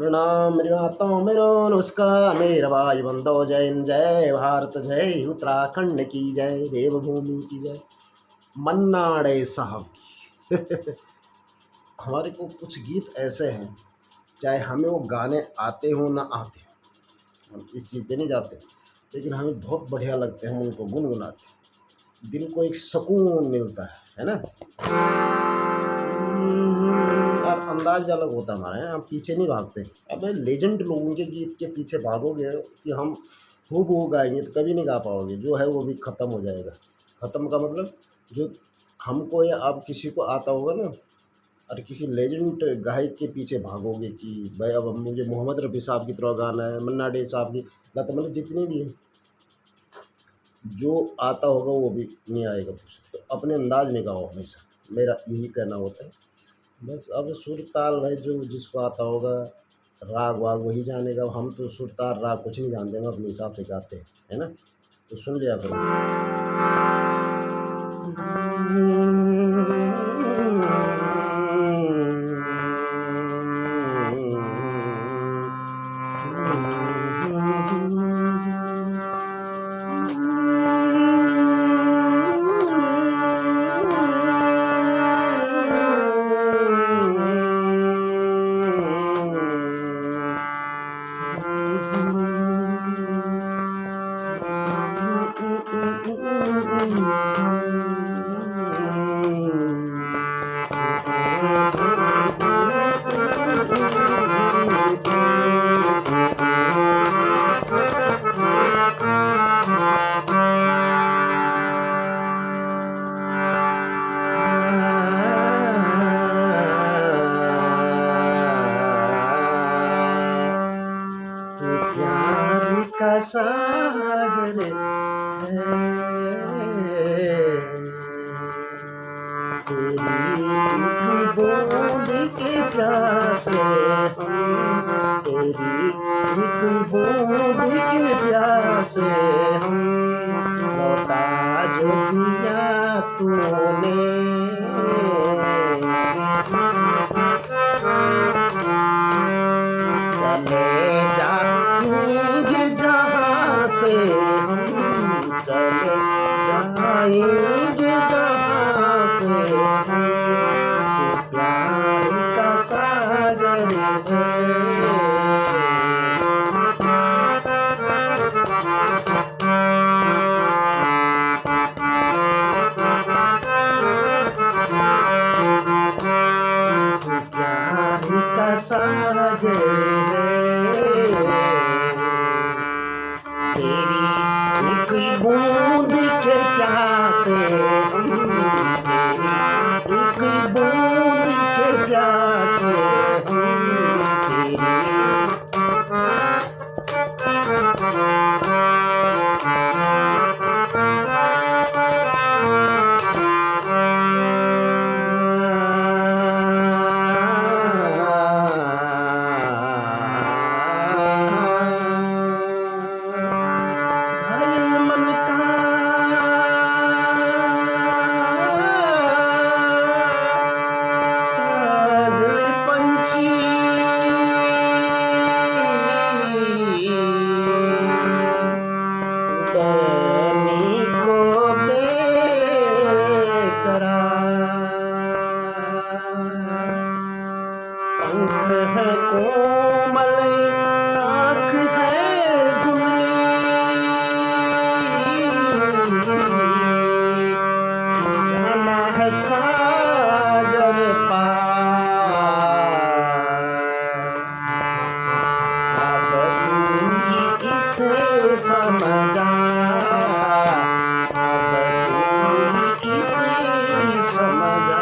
प्रणाम मेरी माताओं मेरो नमस्कार मेरा भाई बंदो जय हिंद जय भारत जय उत्तराखंड की जय देवभूमि की जय मन्नाडे साहब हमारे को कुछ गीत ऐसे हैं, चाहे हमें वो गाने आते हो ना आते हो, हम इस चीज़ पे नहीं जाते, लेकिन हमें बहुत बढ़िया लगते हैं, हम उनको गुनगुनाते हैं, दिल को एक सुकून मिलता है ना। और अंदाज भी अलग होता है हमारा, है हम पीछे नहीं भागते। अब लेजेंड लोगों के गीत के पीछे भागोगे कि हम हूबहू गाएंगे तो कभी नहीं गा पाओगे, जो है वो भी ख़त्म हो जाएगा। ख़त्म का मतलब जो हमको या आप किसी को आता होगा ना, और किसी लेजेंड गायक के पीछे भागोगे कि भाई अब मुझे मोहम्मद रफ़ी साहब की तरह गाना है, मन्ना डे साहब की, मतलब जितनी भी हैं, जो आता होगा वो भी नहीं आएगा। तो अपने अंदाज में गाओ हमेशा, मेरा यही कहना होता है बस। अब सुर ताल भाई जो जिसको आता होगा, राग वाग वही जानेगा, हम तो सुर ताल राग कुछ नहीं जानते, हम अपने हिसाब से गाते हैं, है ना। तो सुन लिया करो। का सागर है, तेरी एक बूंद के प्यासे हम, तेरी एक बूंद के प्यासे हम, लौटा जो दिया तूने, चले जाएंगे जहाँ से हम, चले जाएंगे जहाँ से हम, तू प्यार का सागर है। प्यार का सागर है, तेरी एक बूंद के प्यासे हम, तेरी एक बूंद के प्यासे हम, तेरी पंख है कोमल, आँख है धुंधली, जाना है सागर पार, अब तू ही इसे समझा, अब तू ही इसे समझा,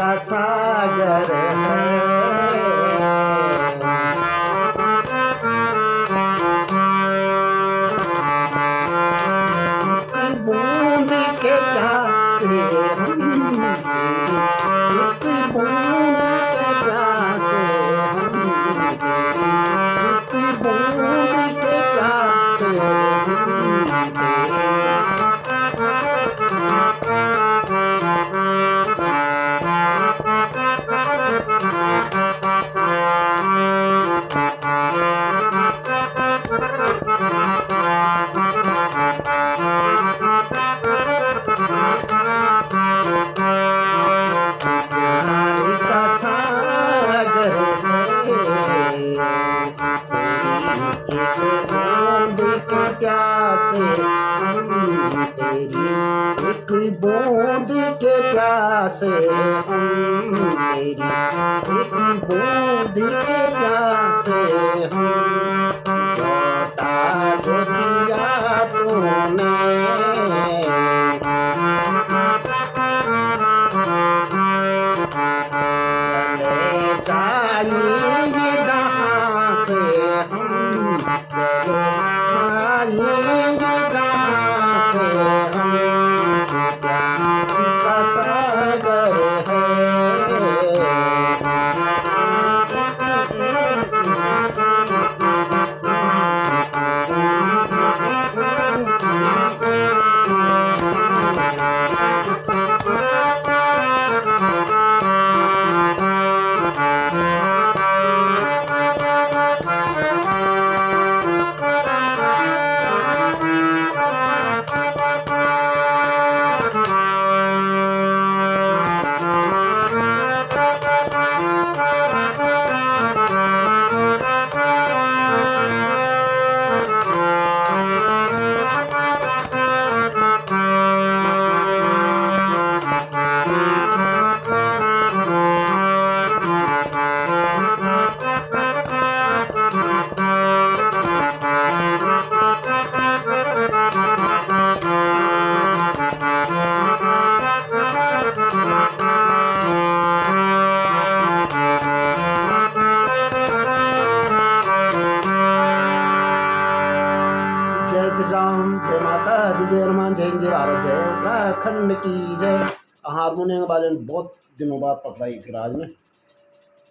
का सागर है। एक बूंद के प्यासे हम तेरी, एक बूंद के प्यासे हम तेरी, एक बूंद के प्यासे हम तेरी। प्यार का सागर है तेरी, एक बूंद के प्यासे हम तेरी, एक बूंद के प्यासे हम तेरी, एक बूंद के प्यासे हम। लौटा जो दिया तूने, चले जाएंगे जहाँ से हम, चले जाएंगे जहाँ से हम। प्यार का सागर है। जय श्री राम, जय माता दी, जय हनुमान, जय हिंद, जय भारत, जय उत्तराखंड की जय। हारमोनियम बाजन बहुत दिनों बाद पकड़ाई फिर आज में।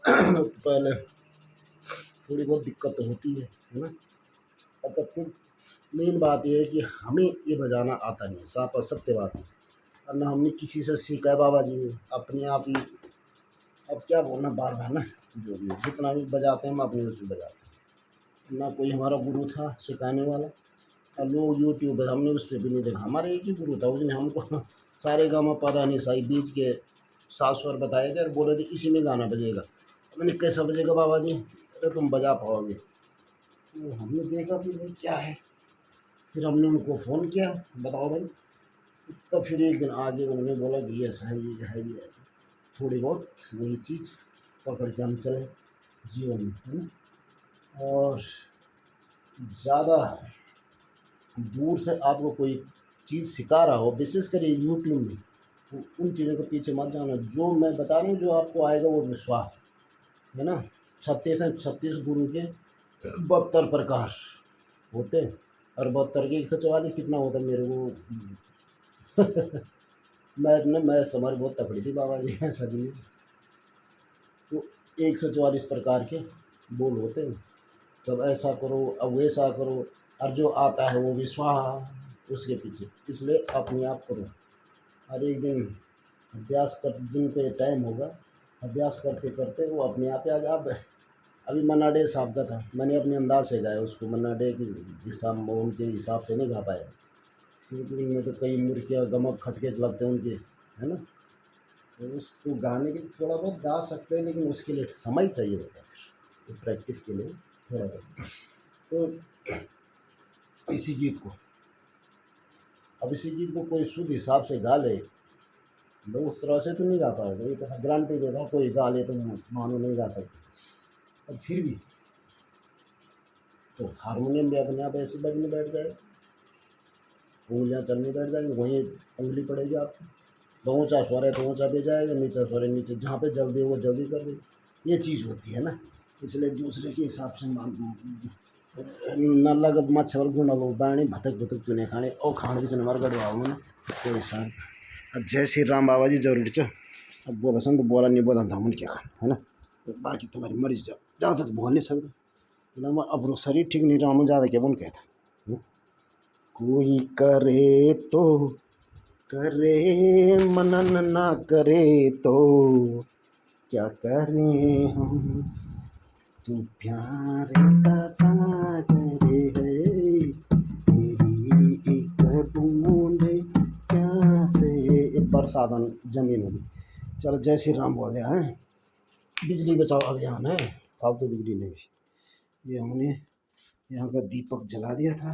पहले थोड़ी बहुत दिक्कत तो होती है ना। अब फिर मेन बात यह है कि हमें ये बजाना आता नहीं, साफ और सत्य बात है। और ना हमने किसी से सीखा है बाबा जी, अपने आप ही। अब क्या बोलना बार बार ना, जो भी है जितना भी बजाते हैं हम अपने उसमें बजाते हैं। ना कोई हमारा गुरु था सिखाने वाला, और लोग यूट्यूब है हमने उस पर भी नहीं देखा। हमारे एक ही गुरु था, उसने हमको सारे गाँव पता नहीं सही बीच के 7 स्वर बताए थे और बोले थे इसी में गाना बजेगा। मैंने कैसा बजेगा बाबा जी, अरे तुम बजा पाओगे। तो हमने देखा फिर भाई क्या है, फिर हमने उनको फ़ोन किया, बताओ भाई। तब फिर एक दिन आगे उन्होंने बोला कि ऐसा है, ये है, ये है। थोड़ी बहुत वही चीज़ पकड़ के हम चले जीवन में, है ना। और ज़्यादा दूर से आपको कोई चीज़ सिखा रहा हो, विशेष कर यूट्यूब में, तो उन चीज़ों के पीछे मत जाना। जो मैं बता रहा हूँ, जो आपको आएगा वो विश्वास है ना। 36 गुरु के 72 प्रकार होते हैं, और 72 के 144 कितना होता है मेरे को मैं समझ बहुत तकड़ी थी बाबा जी ऐसा नहीं। तो 144 प्रकार के बोल होते हैं। तब ऐसा करो, अब वैसा करो, और जो आता है वो विश्वास उसके पीछे। इसलिए अपने आप करो, हर एक दिन अभ्यास कर, दिन पे टाइम होगा, अभ्यास करते करते वो अपने आप ही आ जाए। अभी मन्ना डे साहब का था, मैंने अपने अंदाज से गाया उसको। मन्ना डे के हिसाब, उनके हिसाब से नहीं गा पाया, क्योंकि उनमें तो कई मुर्कियाँ गमक खटके लगते हैं उनके, है ना। तो उसको गाने के लिए थोड़ा बहुत गा सकते हैं, लेकिन उसके लिए समय चाहिए होता है, तो प्रैक्टिस के लिए थोड़ा बहुत। तो इसी गीत को, अब इसी गीत को कोई शुद्ध हिसाब से गा ले, तो उस तरह से तो नहीं गा पाएगा। ये तो गारंटी देता हूँ, कोई गा ले तो मानो नहीं गा सकते। और फिर भी तो हारमोनियम भी अपने आप ऐसे बजने बैठ जाए, उंगलियाँ चलने बैठ जाएंगी, वहीं उंगली पड़ेगी आपकी, तो ऊंचा स्वर है तो ऊंचा पे जाएगा, नीचा स्वर है नीचे, जहाँ पे जल्दी है वो जल्दी कर दे, ये चीज़ होती है ना। इसलिए दूसरे के हिसाब से न लग मच्छर गुण लो बाणी भतक भुतक चुने खाने और खाण भी चने मर गड़वाओ ना कोई हिसाब। जय श्री राम बाबा जी जरूर च अब बोला सन तो बोला नहीं बोला था क्या खाना है ना, तो बाकी तुम्हारी मर्जी, जाओ ज़्यादा तो बोल नहीं सकते ना, अब शरीर ठीक नहीं रहा, ज़्यादा क्या बोल कहता है? कोई करे तो करे मनन ना करे तो क्या करें हम, तू प्यार का सागर है तेरी एक बूंद प्यासे बरसात जमीन होगी। चलो जय श्री राम बोल दिया है। बिजली बचाओ अभियान है, फालतू बिजली नहीं भी। ये हमने यहाँ का दीपक जला दिया था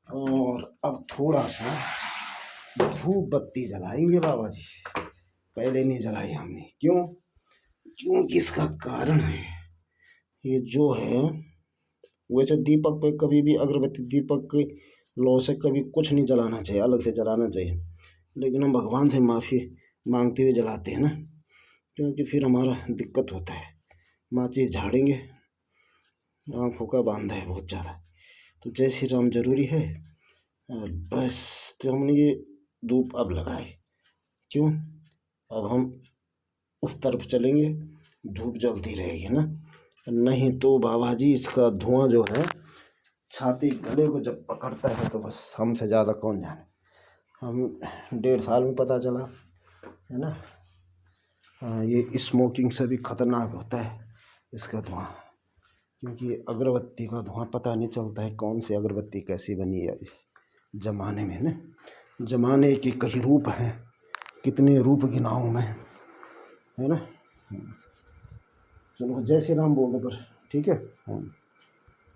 और अब थोड़ा सा धूप बत्ती जलाएंगे बाबा जी, पहले नहीं जलाई हमने। क्यों? क्योंकि इसका कारण है ये जो है, वैसे दीपक पे कभी भी अगरबत्ती दीपक के लौ से कभी कुछ नहीं जलाना चाहिए, अलग से जलाना चाहिए, लेकिन हम भगवान से माफ़ी मांगते हुए जलाते हैं ना, क्योंकि फिर हमारा दिक्कत होता है, माचिस झाड़ेंगे, आँखों का बांधा है बहुत ज़्यादा। तो जय श्री राम जरूरी है बस। तो हमने ये धूप अब लगाए, क्यों? अब हम उस तरफ चलेंगे, धूप जलती रहेगी ना, नहीं तो बाबा जी इसका धुआं जो है छाती गले को जब पकड़ता है तो बस हमसे ज़्यादा कौन जाने। हम 1.5 साल में पता चला है ना। हाँ, ये स्मोकिंग से भी ख़तरनाक होता है इसका धुआं, क्योंकि अगरबत्ती का धुआं पता नहीं चलता है कौन सी अगरबत्ती कैसी बनी है इस ज़माने में ना। ज़माने के कई रूप हैं, कितने रूप गिनाऊं मैं, है ना। चलो जय श्री राम बोल दो पर, ठीक है।